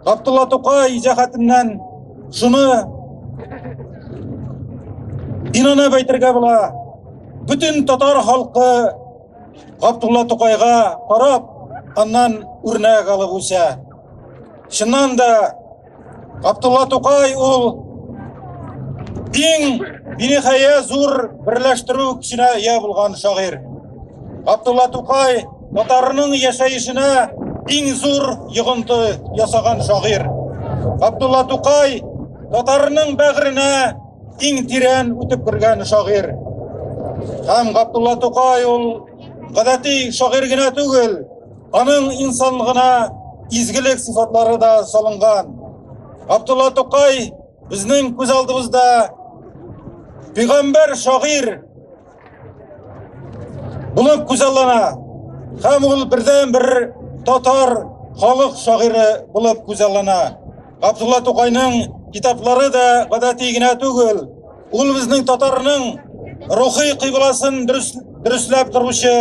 Абдулла Тукай жахатынан шуны инанып әйтергә була. Бүтін татар халқы Абдулла Тукайга карап, аннан үрнәк алып үсә. Шуннан да Абдулла Тукай ул иң бинихая зур берләштерү көченә ия булган шагыйрь. Абдулла Тукай татарның яшәешенә иң зур йогынты ясаган шагыйрь. Абдулла Тукай татарның бәгыренә иң тирән үтеп кергән шагыйрь. Һәм Абдулла Тукай ул гадәти шагыйрь генә түгел, аның инсанлыгына изгелек сифатлары да салынган. Абдулла Тукай безнең күз алдыбызда пәйгамбәр шагыйрь булып күзаллана. Һәм ул бердән-бер татар халык шагыйре булып күзаллана. Абдулла Тукайның китаплары да гадәти генә түгел, ул безнең татарның рухи кыйбласын дөрестләп торучы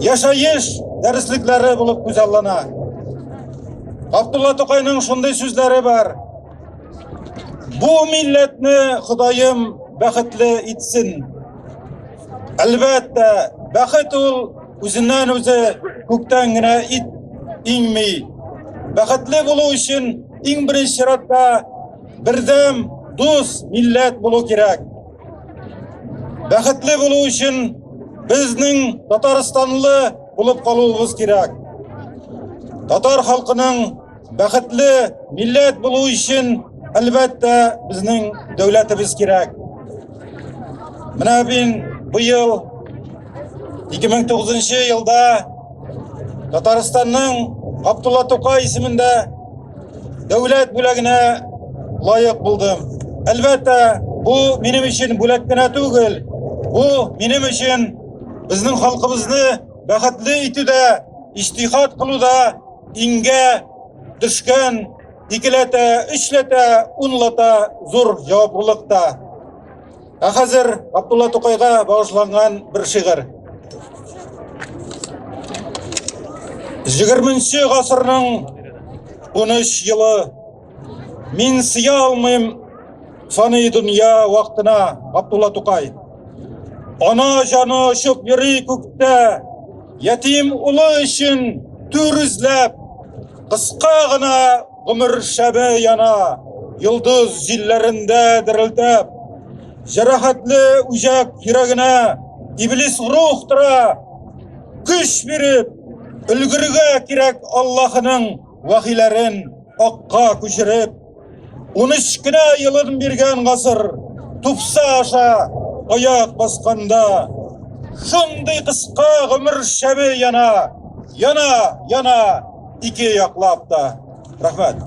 яшәеш дәреслекләре булып күзаллана. Абдулла Тукайның шундый сүзләре бар: бу милләтне Ходаем бәхетле итсен. Әлбәттә, бәхет ул үзеннән үзе күктән генә инми. Бәхетле булу өчен иң беренче чиратта бердәм, дус милләт булу кирәк. Бәхетле булу өчен безнең Татарстанлы булып калуыбыз кирәк. Татар халкының бәхетле милләт булу өчен әлбәттә безнең дәүләтебез кирәк. Менә быел 2009 елда Татарстанның Абдулла Тукай исемендә дәүләт бүләгенә лайык булдым. Әлбәттә, бу минем өчен бүләк кенә түгел, бу минем өчен безнең халкыбызны бәхетле итүдә, иҗтиһад кылуда иңгә төшкән икеләтә, өчләтә, унлата зур җаваплылыкта. Хәзер Абдулла Тукайга багышланган бер шигырь. 20 гасырның 13 елы. Мин сыя алмыйм фани дөнья вакытына. Абдулла Тукай. Ана жаны шып йөри күктә, ятим улы өчен түр эзләп, кыска гына гомер шәбе яна, йолдыз җилләрендә дерелтәп. Җәрәхәтле үҗәк йөрәгенә иблис рух тора, көч биреп, өлгергә кирәк Аллаһының вахиләрен акка күчереп. 13 кенә елын биргән гасыр, тупса аша аяк басканда, шундый кыска гомер шәбе яна, яна, ике яклап та. Рәхмәт.